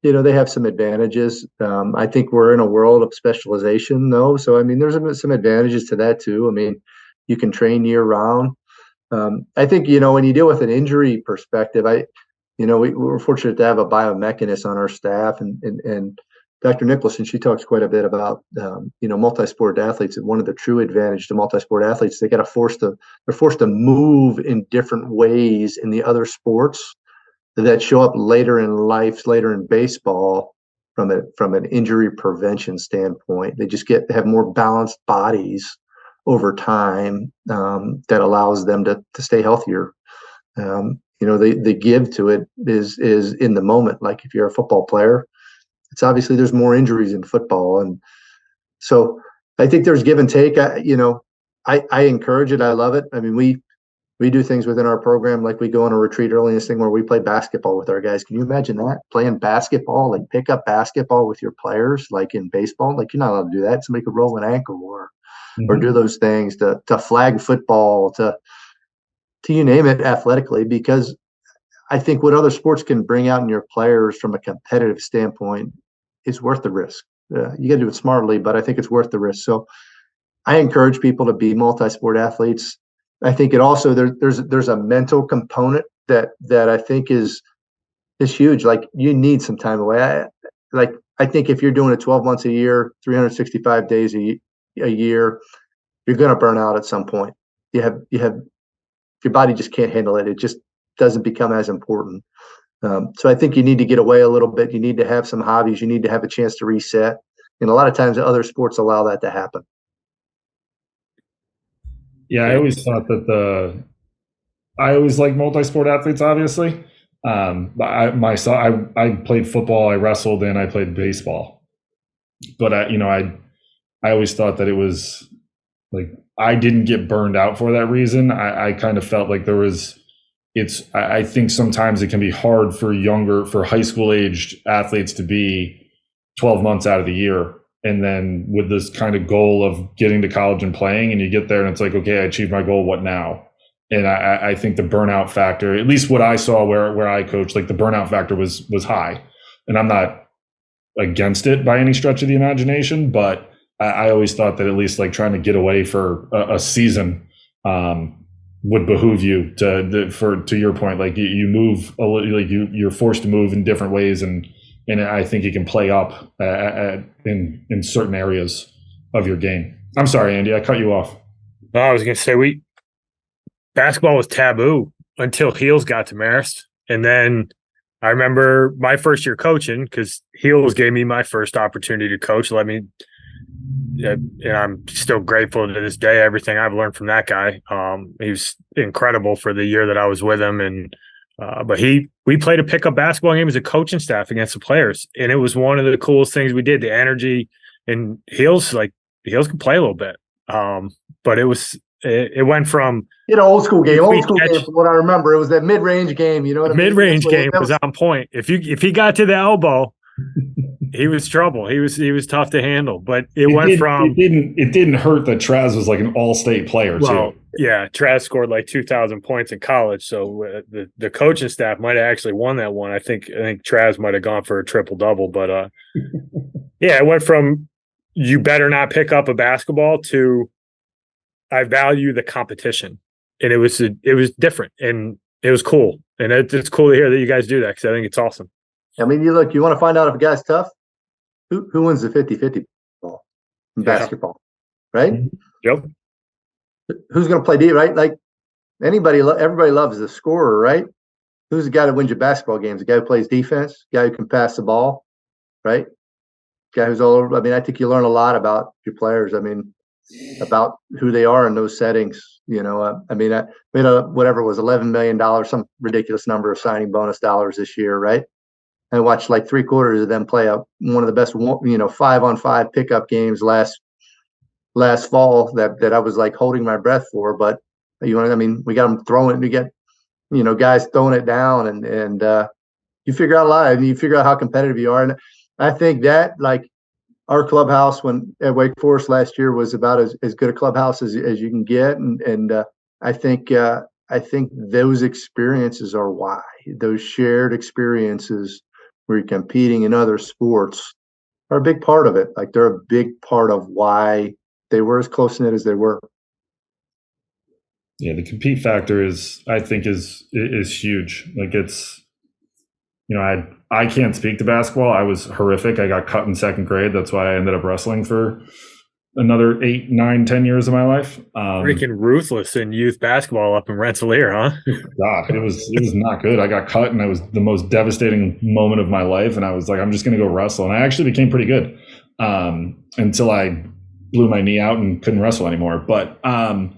they have some advantages. I think we're in a world of specialization, though. So, I mean, there's some advantages to that, too. I mean, you can train year round. I think, when you deal with an injury perspective, we're fortunate to have a biomechanist on our staff, and Dr. Nicholson, she talks quite a bit about, multi-sport athletes. And one of the true advantages to multi-sport athletes, they're forced to move in different ways in the other sports that show up later in life, later in baseball, from an injury prevention standpoint. They just have more balanced bodies over time, that allows them to stay healthier. The give to it is in the moment. Like if you're a football player, it's obviously there's more injuries in football. And so I think there's give and take. I encourage it. I love it. I mean, we do things within our program, like we go on a retreat early in this thing where we play basketball with our guys. Can you imagine that? Playing basketball, like pick up basketball with your players, like in baseball? Like, you're not allowed to do that. Somebody could roll an ankle or do those things, to flag football, to you name it, athletically, because I think what other sports can bring out in your players from a competitive standpoint is worth the risk. You got to do it smartly, but I think it's worth the risk. So I encourage people to be multi-sport athletes. I think it also there's a mental component that I think is huge. Like, you need some time away. I think if you're doing it 12 months a year, 365 days a year, you're going to burn out at some point. Your body just can't handle it. It just doesn't become as important. So I think you need to get away a little bit. You need to have some hobbies. You need to have a chance to reset. And a lot of times other sports allow that to happen. Yeah, I always thought that I always like multi-sport athletes, obviously. But I played football, I wrestled, and I played baseball. But I always thought that it was like, I didn't get burned out for that reason. I kind of felt like I think sometimes it can be hard for high school aged athletes to be 12 months out of the year. And then with this kind of goal of getting to college and playing, and you get there and it's like, okay, I achieved my goal. What now? And I think the burnout factor, at least what I saw where I coached, like the burnout factor was high. And I'm not against it by any stretch of the imagination, but I always thought that at least like trying to get away for a season would behoove you to your point. Like you move a little, like you're forced to move in different ways, and I think you can play up in certain areas of your game. I'm sorry, Andy, I cut you off. I was going to say basketball was taboo until Heels got to Marist, and then I remember my first year coaching, because Heels gave me my first opportunity to coach. And I'm still grateful to this day. Everything I've learned from that guy. He was incredible for the year that I was with him. And but we played a pickup basketball game as a coaching staff against the players, and it was one of the coolest things we did. The energy, and Heels could play a little bit. But it went from old school game. From what I remember, it was that mid-range game. You know what I mean? Mid-range game was on point. If he got to the elbow, he was trouble. He was tough to handle. But it didn't hurt that Traz was like an all-state player too. Yeah, Traz scored like 2,000 points in college. So the coaching staff might have actually won that one. I think Traz might have gone for a triple-double. But yeah, it went from you better not pick up a basketball to I value the competition, and it was different, and it was cool, and it's cool to hear that you guys do that, because I think it's awesome. I mean, you want to find out if a guy's tough? Who wins the 50-50 ball in basketball, right? Yep. Who's going to play D, right? Like everybody loves the scorer, right? Who's the guy that wins your basketball games? The guy who plays defense, the guy who can pass the ball, right? Guy who's all over. I mean, I think you learn a lot about your players. I mean, about who they are in those settings. We had whatever it was, $11 million, some ridiculous number of signing bonus dollars this year, right? I watched like 3/4 of them play one of the best, 5-on-5 pickup games last fall that I was like holding my breath for. But we got them throwing it. We get, guys throwing it down, and you figure out a lot, and you figure out how competitive you are. And I think that, like, our clubhouse at Wake Forest last year was about as good a clubhouse as you can get, and I think those experiences are why those shared experiences where you're competing in other sports are a big part of it. Like, they're a big part of why they were as close knit as they were. Yeah, the compete factor is huge. Like, it's, I can't speak to basketball. I was horrific. I got cut in second grade. That's why I ended up wrestling for another 8, 9, 10 years of my life. Freaking ruthless in youth basketball up in Rensselaer, huh? God, it was not good. I got cut, and it was the most devastating moment of my life. And I was like, I'm just going to go wrestle. And I actually became pretty good until I blew my knee out and couldn't wrestle anymore. But for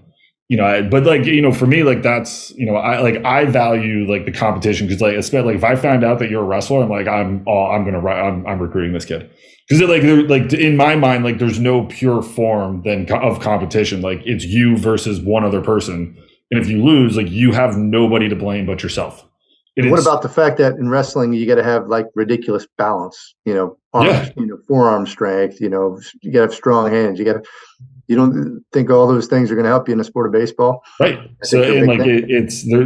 me, like, that's, I value like the competition, because like, especially like if I find out that you're a wrestler, I'm like, I'm recruiting this kid, because like in my mind, like, there's no pure form of competition. Like, it's you versus one other person, and if you lose, like, you have nobody to blame but yourself. What about the fact that in wrestling you got to have like ridiculous balance, forearm strength, you got to have strong hands, you don't think all those things are going to help you in the sport of baseball? Right. So, and like,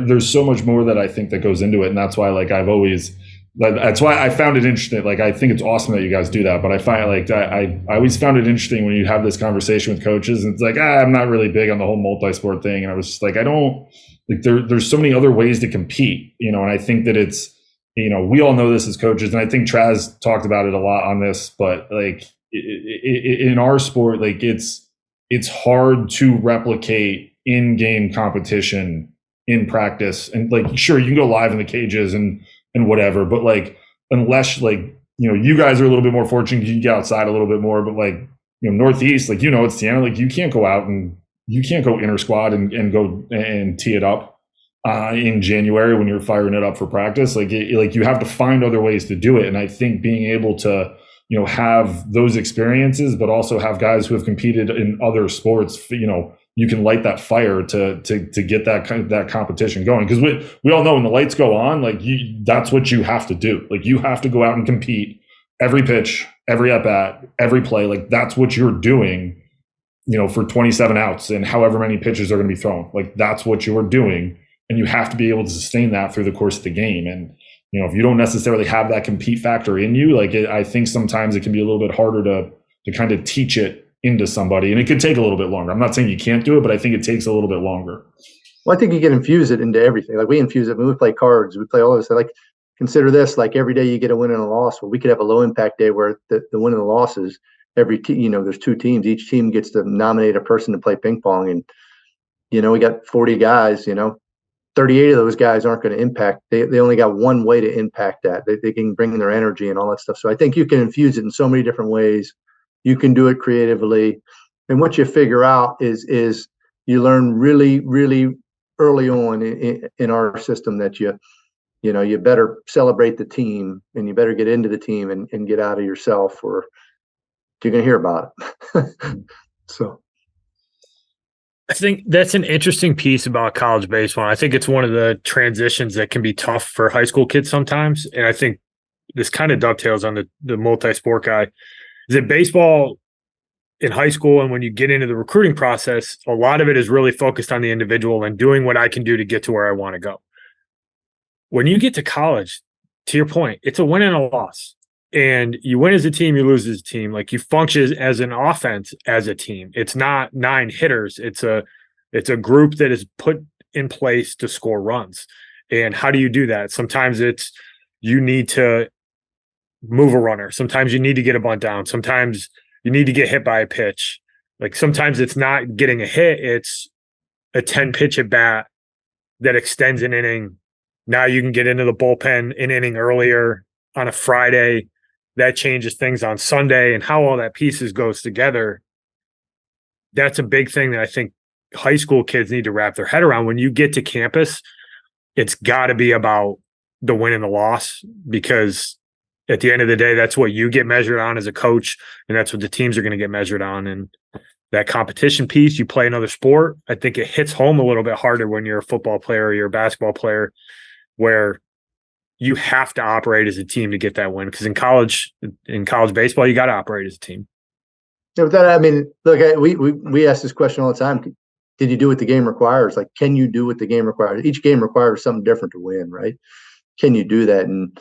there's so much more that I think that goes into it. And that's why, like, that's why I found it interesting. Like, I think it's awesome that you guys do that, but I find, like, I always found it interesting when you have this conversation with coaches, and it's like, I'm not really big on the whole multi-sport thing. And I was just like, I don't like, there's so many other ways to compete, and I think that it's, we all know this as coaches. And I think Traz talked about it a lot on this, but like, in our sport, like, it's hard to replicate in-game competition in practice. And like, sure, you can go live in the cages and whatever, but like, unless, like, you guys are a little bit more fortunate, you can get outside a little bit more, but like, Northeast, like, it's Siena, like, you can't go out and you can't go inter squad and go and tee it up in January when you're firing it up for practice. Like, you have to find other ways to do it. And I think being able to, have those experiences, but also have guys who have competed in other sports, you can light that fire to get that competition going. Because we all know when the lights go on, like, that's what you have to do. Like, you have to go out and compete every pitch, every at bat, every play. Like, that's what you're doing, for 27 outs and however many pitches are going to be thrown. Like, that's what you're doing, and you have to be able to sustain that through the course of the game. And if you don't necessarily have that compete factor in you, like, I think sometimes it can be a little bit harder to kind of teach it into somebody, and it could take a little bit longer. I'm not saying you can't do it, but I think it takes a little bit longer. Well, I think you can infuse it into everything. Like we infuse it when we play cards, we play all this. Like consider this, like every day you get a win and a loss. Well, we could have a low impact day where the win and the losses, every team, there's 2 teams. Each team gets to nominate a person to play ping pong. And, we got 40 guys, 38 of those guys aren't going to impact. They only got one way to impact that. They can bring in their energy and all that stuff. So I think you can infuse it in so many different ways. You can do it creatively. And what you figure out is you learn really, really early on in our system that you better celebrate the team and you better get into the team and get out of yourself, or you're going to hear about it. So I think that's an interesting piece about college baseball. I think it's one of the transitions that can be tough for high school kids sometimes. And I think this kind of dovetails on the multi-sport guy. Is that baseball in high school, and when you get into the recruiting process, a lot of it is really focused on the individual and doing what I can do to get to where I want to go. When you get to college, to your point, it's a win and a loss. And you win as a team, you lose as a team. Like you function as an offense as a team. It's not 9 hitters. It's a group that is put in place to score runs. And how do you do that? Sometimes it's you need to move a runner. Sometimes you need to get a bunt down. Sometimes you need to get hit by a pitch. Like sometimes it's not getting a hit. It's a 10 pitch at bat that extends an inning. Now you can get into the bullpen an inning earlier on a Friday. That changes things on Sunday, and how all that pieces goes together. That's a big thing that I think high school kids need to wrap their head around. When you get to campus, it's got to be about the win and the loss, because at the end of the day, that's what you get measured on as a coach, and that's what the teams are going to get measured on. And that competition piece, you play another sport, I think it hits home a little bit harder when you're a football player or you're a basketball player, where you have to operate as a team to get that win. Because in college baseball, you got to operate as a team. Yeah, with that, I mean, look, we ask this question all the time. Did you do what the game requires? Like, can you do what the game requires? Each game requires something different to win, right? Can you do that? And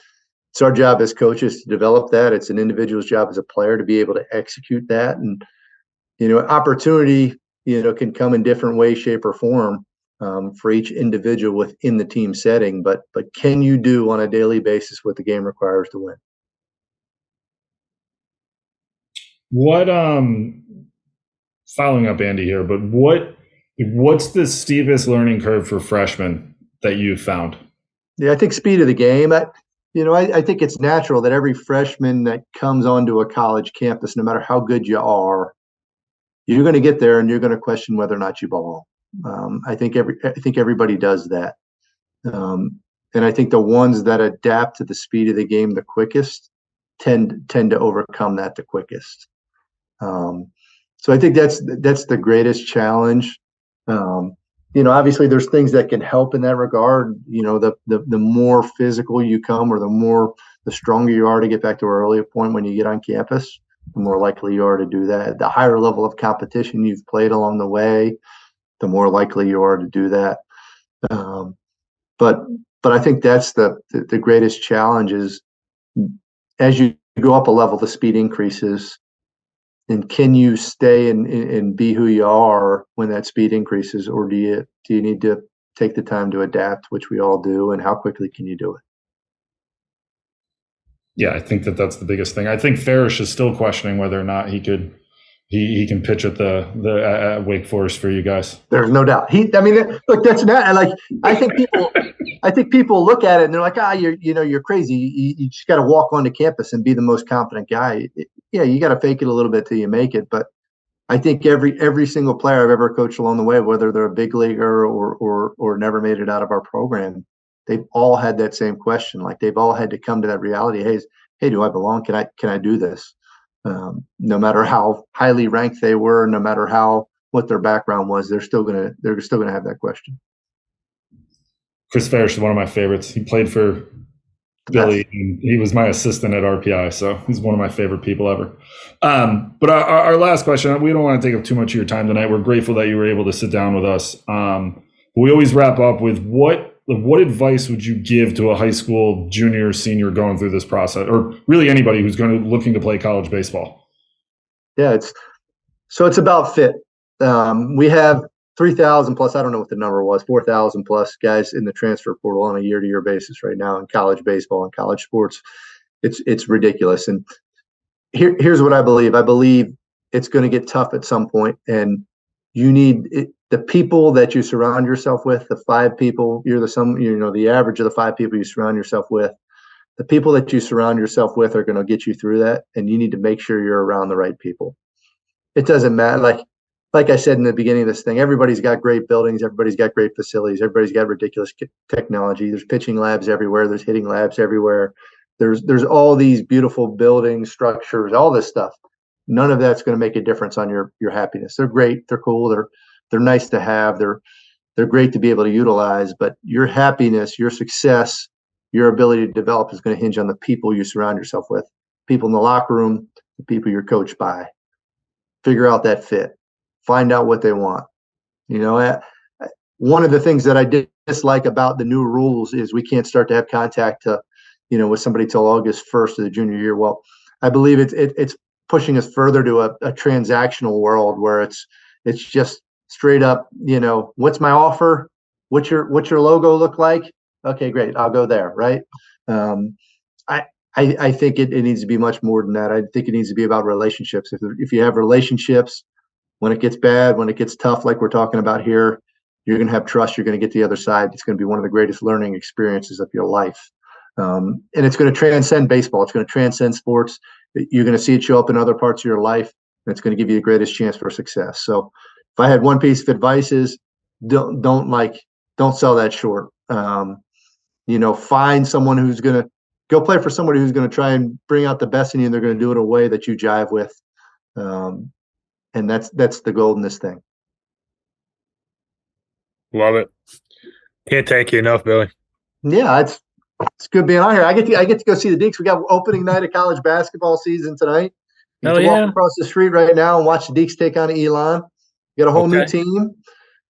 it's our job as coaches to develop that. It's an individual's job as a player to be able to execute that. And, opportunity, can come in different ways, shape, or form. For each individual within the team setting, but can you do on a daily basis what the game requires to win? What following up Andy here, but what's the steepest learning curve for freshmen that you've found? Yeah, I think speed of the game. I think it's natural that every freshman that comes onto a college campus, no matter how good you are, you're going to get there and you're going to question whether or not you belong. I think everybody does that. And I think the ones that adapt to the speed of the game the quickest tend to overcome that the quickest. So I think that's the greatest challenge. Obviously there's things that can help in that regard. The more physical you come, or the stronger you are, to get back to our earlier point, when you get on campus, the more likely you are to do that. The higher level of competition you've played along the way, the more likely you are to do that. But I think that's the greatest challenge is, as you go up a level, the speed increases. And can you stay and be who you are when that speed increases, or do you need to take the time to adapt, which we all do, and how quickly can you do it? Yeah, I think that's the biggest thing. I think Farish is still questioning whether or not he can pitch at the Wake Forest for you guys. There's no doubt. Look, that's not like, I think people look at it and they're like, you're crazy. You just got to walk onto campus and be the most confident guy. Yeah, you got to fake it a little bit till you make it. But I think every single player I've ever coached along the way, whether they're a big leaguer or never made it out of our program, they've all had that same question. Like, they've all had to come to that reality. Hey, do I belong? Can I do this? No matter how highly ranked they were, no matter what their background was, they're still gonna have that question. Chris Farish is one of my favorites. He played for Billy, and he was my assistant at RPI, so he's one of my favorite people ever. But our last question, we don't want to take up too much of your time tonight. We're grateful that you were able to sit down with us. We always wrap up with what advice would you give to a high school junior, senior going through this process, or really anybody who's looking to play college baseball? Yeah, So it's about fit. We have 3,000 plus, I don't know what the number was, 4,000 plus guys in the transfer portal on a year-to-year basis right now in college baseball and college sports. It's ridiculous. And here's what I believe. I believe it's going to get tough at some point, and you need the people that you surround yourself with, the 5 people, the average of the 5 people you surround yourself with. The people that you surround yourself with are going to get you through that, and you need to make sure you're around the right people. It doesn't matter. Like I said in the beginning of this thing, everybody's got great buildings, everybody's got great facilities, everybody's got ridiculous technology. There's pitching labs everywhere, there's hitting labs everywhere. There's all these beautiful buildings, structures, all this stuff. None of that's going to make a difference on your happiness. They're great, they're cool, they're nice to have, they're great to be able to utilize, but your happiness, your success, your ability to develop is going to hinge on the people you surround yourself with. People in the locker room, the people you're coached by. Figure out that fit. Find out what they want. One of the things that I dislike about the new rules is we can't start to have contact with somebody till August 1st of the junior year. Well, I believe it's pushing us further to a transactional world where it's just straight up, what's my offer? What's your logo look like? Okay, great. I'll go there. Right. I think it needs to be much more than that. I think it needs to be about relationships. If you have relationships, when it gets bad, when it gets tough, like we're talking about here, you're going to have trust. You're going to get to the other side. It's going to be one of the greatest learning experiences of your life. And it's going to transcend baseball. It's going to transcend sports. You're going to see it show up in other parts of your life, and it's going to give you the greatest chance for success. So if I had one piece of advice is don't sell that short. Find someone who's going to go play for somebody who's going to try and bring out the best in you, and they're going to do it in a way that you jive with. And that's the goal in this thing. Love it. Can't thank you enough, Billy. Yeah, it's good being on here. I get to go see the Deeks. We got opening night of college basketball season tonight. You can walk across the street right now and watch the Deeks take on Elon. You got a whole new team.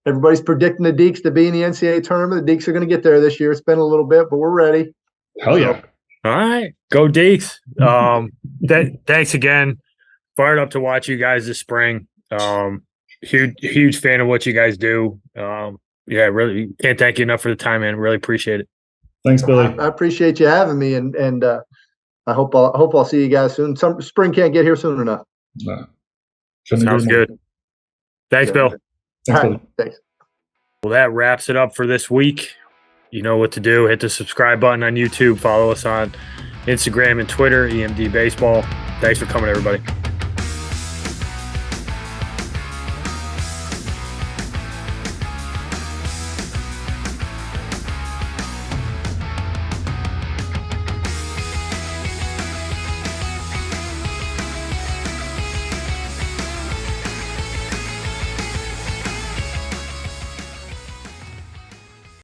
Everybody's predicting the Deeks to be in the NCAA tournament. The Deeks are going to get there this year. It's been a little bit, but we're ready. Hell yeah. All right. Go Deeks. Thanks again. Fired up to watch you guys this spring. Huge fan of what you guys do. Really can't thank you enough for the time, man. Really appreciate it. Thanks, Billy. I appreciate you having me, and I hope I'll see you guys soon. Spring can't get here soon enough. No. Sounds good. Thanks, Bill. Thanks, All right, thanks. Well, that wraps it up for this week. You know what to do. Hit the subscribe button on YouTube. Follow us on Instagram and Twitter, EMD Baseball. Thanks for coming, everybody.